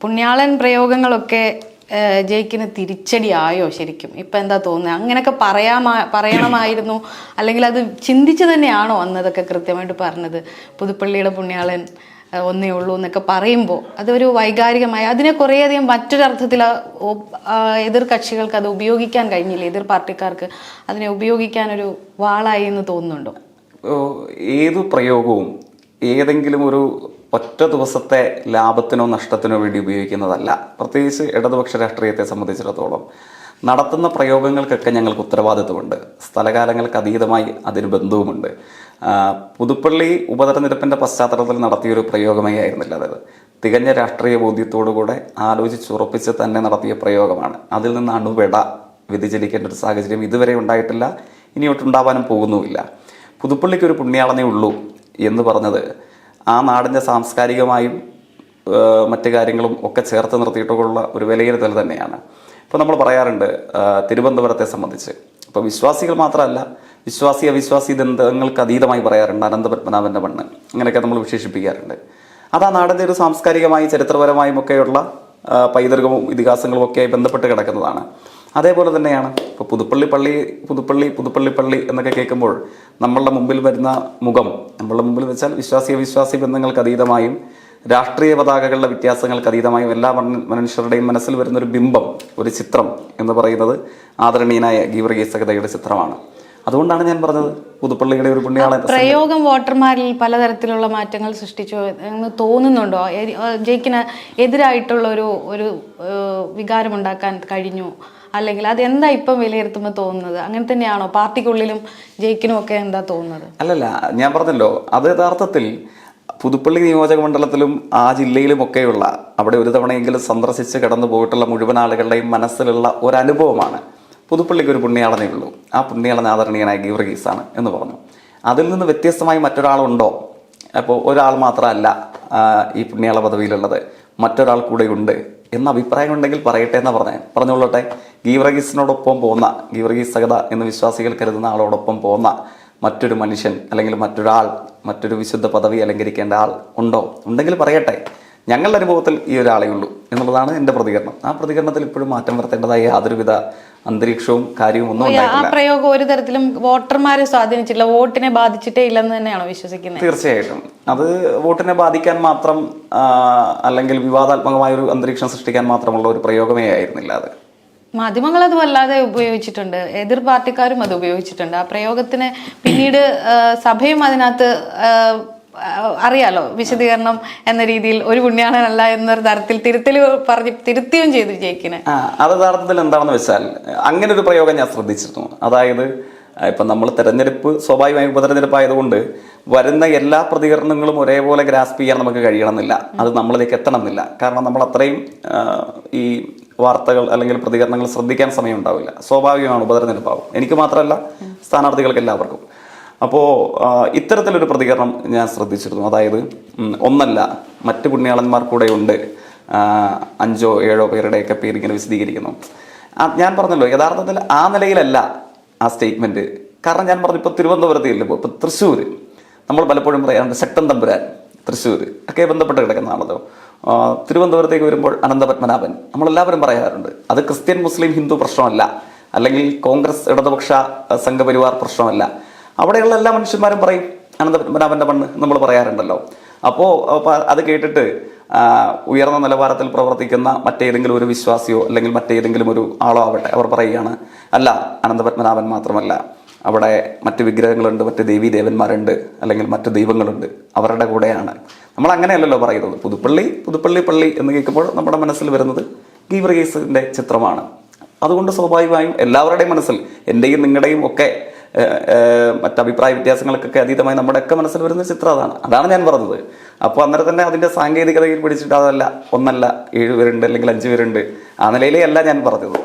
പുണ്യാളൻ പ്രയോഗങ്ങളൊക്കെ ജയിക്കിന് തിരിച്ചടിയായോ ശരിക്കും? ഇപ്പം എന്താ തോന്നുന്നത്? അങ്ങനെയൊക്കെ പറയണമായിരുന്നു, അല്ലെങ്കിൽ അത് ചിന്തിച്ച് തന്നെയാണോ അന്നതൊക്കെ കൃത്യമായിട്ട് പറഞ്ഞത്? പുതുപ്പള്ളിയുടെ പുണ്യാളൻ ഒന്നേ ഉള്ളൂ എന്നൊക്കെ പറയുമ്പോൾ അതൊരു വൈകാരികമായി അതിനെ കുറേയധികം മറ്റൊരർത്ഥത്തിൽ എതിർ കക്ഷികൾക്ക് അത് ഉപയോഗിക്കാൻ കഴിഞ്ഞില്ല, എതിർ പാർട്ടിക്കാർക്ക് അതിനെ ഉപയോഗിക്കാനൊരു വാളായി എന്ന് തോന്നുന്നുണ്ടോ? ഏതു പ്രയോഗവും ഏതെങ്കിലും ഒരു ഒറ്റ ദിവസത്തെ ലാഭത്തിനോ നഷ്ടത്തിനോ വേണ്ടി ഉപയോഗിക്കുന്നതല്ല. പ്രത്യേകിച്ച് ഇടതുപക്ഷ രാഷ്ട്രീയത്തെ സംബന്ധിച്ചിടത്തോളം നടത്തുന്ന പ്രയോഗങ്ങൾക്കൊക്കെ ഞങ്ങൾക്ക് ഉത്തരവാദിത്വമുണ്ട്. സ്ഥലകാലങ്ങൾക്ക് അതീതമായി അതിന് ബന്ധവുമുണ്ട്. പുതുപ്പള്ളി ഉപതെരഞ്ഞെടുപ്പിൻ്റെ പശ്ചാത്തലത്തിൽ നടത്തിയൊരു പ്രയോഗമേ ആയിരുന്നില്ല. അതായത് തികഞ്ഞ രാഷ്ട്രീയ ബോധ്യത്തോടുകൂടെ ആലോചിച്ചുറപ്പിച്ച് തന്നെ നടത്തിയ പ്രയോഗമാണ്. അതിൽ നിന്ന് അണുവിട വ്യതിചലിക്കേണ്ട ഒരു സാഹചര്യം ഇതുവരെ ഉണ്ടായിട്ടില്ല, ഇനിയൊട്ടുണ്ടാവാനും പോകുന്നുമില്ല. പുതുപ്പള്ളിക്ക് ഒരു പുണ്യാളനേ ഉള്ളൂ എന്ന് പറഞ്ഞത് ആ നാടിൻ്റെ സാംസ്കാരികമായും മറ്റു കാര്യങ്ങളും ഒക്കെ ചേർത്ത് നിർത്തിയിട്ടുള്ള ഒരു വിലയിരുത്തൽ തന്നെയാണ്. ഇപ്പോൾ നമ്മൾ പറയാറുണ്ട് തിരുവനന്തപുരത്തെ സംബന്ധിച്ച്, ഇപ്പോൾ വിശ്വാസികൾ മാത്രമല്ല, വിശ്വാസി അവിശ്വാസി ബന്ധങ്ങൾക്ക് അതീതമായി പറയാറുണ്ട് അനന്തപത്മനാഭൻ്റെ മണ്ണ്, അങ്ങനെയൊക്കെ നമ്മൾ വിശേഷിപ്പിക്കാറുണ്ട്. അത് ആ നാടിൻ്റെ ഒരു സാംസ്കാരികമായും ചരിത്രപരമായും ഒക്കെയുള്ള പൈതൃകവും ഇതിഹാസങ്ങളും ഒക്കെ ബന്ധപ്പെട്ട് കിടക്കുന്നതാണ്. അതേപോലെ തന്നെയാണ് ഇപ്പോൾ പുതുപ്പള്ളി പള്ളി എന്നൊക്കെ കേൾക്കുമ്പോൾ നമ്മളുടെ മുമ്പിൽ വരുന്ന മുഖം, നമ്മളുടെ മുമ്പിൽ വെച്ചാൽ വിശ്വാസി അവിശ്വാസി ബന്ധങ്ങൾക്ക് അതീതമായും രാഷ്ട്രീയ പതാകകളുടെ വ്യത്യാസങ്ങൾക്ക് അതീതമായും എല്ലാ മനുഷ്യരുടെയും മനസ്സിൽ വരുന്നൊരു ബിംബം, ഒരു ചിത്രം എന്ന് പറയുന്നത് ആദരണീയനായ ഗീവർഗീസ് സഹതയുടെ ചിത്രമാണ്. അതുകൊണ്ടാണ് ഞാൻ പറഞ്ഞത് പുതുപ്പള്ളിയുടെ ഒരു പുണ്യാളൻ പ്രയോഗം വോട്ടർമാരിൽ പലതരത്തിലുള്ള മാറ്റങ്ങൾ സൃഷ്ടിച്ചു എന്ന് തോന്നുന്നുണ്ടോ? ജയിക്കിന് എതിരായിട്ടുള്ള ഒരു വികാരമുണ്ടാക്കാൻ കഴിഞ്ഞു, അല്ലെങ്കിൽ അതെന്താ ഇപ്പം വിലയിരുത്തുമ്പോൾ തോന്നുന്നത്? അങ്ങനെ തന്നെയാണോ പാർട്ടിക്കുള്ളിലും ജയിക്കിനും ഒക്കെ എന്താ തോന്നുന്നത്? അല്ലല്ല, ഞാൻ പറഞ്ഞല്ലോ, അത് യഥാർത്ഥത്തിൽ പുതുപ്പള്ളി നിയോജക മണ്ഡലത്തിലും ആ ജില്ലയിലുമൊക്കെയുള്ള അവിടെ ഒരു തവണയെങ്കിലും സന്ദർശിച്ച് കടന്നു പോയിട്ടുള്ള മുഴുവൻ ആളുകളുടെയും മനസ്സിലുള്ള ഒരനുഭവമാണ് പുതുപ്പള്ളിക്ക് ഒരു പുണ്യാളനേ ഉള്ളൂ, ആ പുണ്യാളൻ ആദരണീയനായ ഗീവർഗീസാണ് എന്ന് പറഞ്ഞു. അതിൽ നിന്ന് വ്യത്യസ്തമായി മറ്റൊരാളുണ്ടോ? അപ്പോൾ ഒരാൾ മാത്രമല്ല ഈ പുണ്യാള പദവിയിലുള്ളത്, മറ്റൊരാൾ കൂടെ ഉണ്ട് എന്ന അഭിപ്രായം ഉണ്ടെങ്കിൽ പറയട്ടെ എന്നാ പറഞ്ഞോളട്ടെ. ഗീവർഗീസിനോടൊപ്പം പോന്ന, ഗീവർഗീസ് സഹത എന്ന് വിശ്വാസികൾ കരുതുന്ന ആളോടൊപ്പം പോന്ന മറ്റൊരു മനുഷ്യൻ അല്ലെങ്കിൽ മറ്റൊരാൾ, മറ്റൊരു വിശുദ്ധ പദവി അലങ്കരിക്കേണ്ട ആൾ ഉണ്ടോ? ഉണ്ടെങ്കിൽ പറയട്ടെ. ഞങ്ങളുടെ അനുഭവത്തിൽ ഈ ഒരാളേ ഉള്ളൂ എന്നുള്ളതാണ് എൻ്റെ പ്രതികരണം. ആ പ്രതികരണത്തിൽ ഇപ്പോഴും മാറ്റം വരുത്തേണ്ടതായ യാതൊരുവിധ അന്തരീക്ഷവും കാര്യവും ഒന്നും ഉണ്ടായിട്ടില്ല. ആ പ്രയോഗം ഒരു തരത്തിലും വോട്ടർമാരെ സ്വാധീനിച്ചില്ല, വോട്ടിനെ ബാധിച്ചിട്ടേ ഇല്ലെന്ന് തന്നെയാണോ വിശ്വസിക്കുന്നത്? തീർച്ചയായിട്ടും അത് വോട്ടിനെ ബാധിക്കാൻ മാത്രം അല്ലെങ്കിൽ വിവാദാത്മകമായ ഒരു അന്തരീക്ഷം സൃഷ്ടിക്കാൻ മാത്രമുള്ള ഒരു പ്രയോഗമേ ആയിരുന്നില്ല അത്. മാധ്യമങ്ങൾ അത് വല്ലാതെ ഉപയോഗിച്ചിട്ടുണ്ട്, എതിർ പാർട്ടിക്കാരും അത് ഉപയോഗിച്ചിട്ടുണ്ട്. ആ പ്രയോഗത്തിന് പിന്നീട് സഭയും അതിനകത്ത് അറിയാലോ വിശദീകരണം എന്ന രീതിയിൽ ഒരു പുണ്യാളനല്ല എന്നൊരു തരത്തിൽ തിരുത്തുകയും ചെയ്തു ജയിക്കിനെ. അത് യഥാർത്ഥത്തിൽ എന്താണെന്ന് വെച്ചാൽ അങ്ങനെ ഒരു പ്രയോഗം ഞാൻ ശ്രദ്ധിച്ചിരുന്നു. അതായത് ഇപ്പം നമ്മൾ തെരഞ്ഞെടുപ്പ് സ്വാഭാവികമായും ഉപതെരഞ്ഞെടുപ്പ് ആയതുകൊണ്ട് വരുന്ന എല്ലാ പ്രതികരണങ്ങളും ഒരേപോലെ ഗ്രാസ്പ് ചെയ്യാൻ നമുക്ക് കഴിയണമെന്നില്ല, അത് നമ്മളിലേക്ക് എത്തണമെന്നില്ല. കാരണം നമ്മൾ അത്രയും ഈ വാർത്തകൾ അല്ലെങ്കിൽ പ്രതികരണങ്ങൾ ശ്രദ്ധിക്കാൻ സമയം ഉണ്ടാവില്ല. സ്വാഭാവികമാണ്, ഉപതെരഞ്ഞെടുപ്പാവും. എനിക്ക് മാത്രമല്ല, സ്ഥാനാർത്ഥികൾക്ക് എല്ലാവർക്കും. അപ്പോൾ ഇത്തരത്തിലൊരു പ്രതികരണം ഞാൻ ശ്രദ്ധിച്ചിരുന്നു. അതായത് ഒന്നല്ല, മറ്റ് പുണ്യാളന്മാർ കൂടെ ഉണ്ട്, 5 or 7 പേരുടെയൊക്കെ പേര് ഇങ്ങനെ വിശദീകരിക്കുന്നു. ഞാൻ പറഞ്ഞല്ലോ, യഥാർത്ഥത്തിൽ ആ നിലയിലല്ല ആ സ്റ്റേറ്റ്മെന്റ്. കാരണം ഞാൻ പറഞ്ഞു, ഇപ്പോൾ തിരുവനന്തപുരത്ത് ചെല്ലുമ്പോൾ, ഇപ്പോൾ തൃശ്ശൂർ നമ്മൾ പലപ്പോഴും പറയാറുണ്ട് ശക്തൻ തമ്പുരാൻ, തൃശ്ശൂർ ഒക്കെ ബന്ധപ്പെട്ട് കിടക്കുന്നതാണല്ലോ. തിരുവനന്തപുരത്തേക്ക് വരുമ്പോൾ അനന്തപത്മനാഭൻ നമ്മളെല്ലാവരും പറയാറുണ്ട്. അത് ക്രിസ്ത്യൻ മുസ്ലിം ഹിന്ദു പ്രശ്നമല്ല, അല്ലെങ്കിൽ കോൺഗ്രസ് ഇടതുപക്ഷ സംഘപരിവാർ പ്രശ്നമല്ല. അവിടെയുള്ള എല്ലാ മനുഷ്യന്മാരും പറയും അനന്തപത്മനാഭന്റെ മണ്ണ് നമ്മൾ പറയാറുണ്ടല്ലോ. അപ്പോൾ അത് കേട്ടിട്ട് ഉയർന്ന നിലവാരത്തിൽ പ്രവർത്തിക്കുന്ന മറ്റേതെങ്കിലും ഒരു വിശ്വാസിയോ അല്ലെങ്കിൽ മറ്റേതെങ്കിലും ഒരു ആളോ ആവട്ടെ, അവർ പറയുകയാണ്, അല്ല അനന്തപത്മനാഭൻ മാത്രമല്ല, അവിടെ മറ്റ് വിഗ്രഹങ്ങളുണ്ട്, മറ്റ് ദേവീദേവന്മാരുണ്ട്, അല്ലെങ്കിൽ മറ്റ് ദൈവങ്ങളുണ്ട്, അവരുടെ കൂടെയാണ്. നമ്മൾ അങ്ങനെയല്ലല്ലോ പറയുന്നത്. പുതുപ്പള്ളി പള്ളി എന്ന് കേൾക്കുമ്പോൾ നമ്മുടെ മനസ്സിൽ വരുന്നത് ഗീവർഗീസിന്റെ ചിത്രമാണ്. അതുകൊണ്ട് സ്വാഭാവികമായും എല്ലാവരുടെയും മനസ്സിൽ, എൻ്റെയും നിങ്ങളുടെയും ഒക്കെ മറ്റഭിപ്രായ വ്യത്യാസങ്ങൾക്കൊക്കെ അതീതമായി നമ്മുടെയൊക്കെ മനസ്സിൽ വരുന്ന ചിത്രം അതാണ് ഞാൻ പറഞ്ഞത്. അപ്പോൾ അന്നേരം തന്നെ അതിൻ്റെ സാങ്കേതികതയിൽ പിടിച്ചിട്ട് അതല്ല, 1 അല്ല 7 പേരുണ്ട് അല്ലെങ്കിൽ 5 പേരുണ്ട്, ആ നിലയിലേ അല്ല ഞാൻ പറഞ്ഞത്.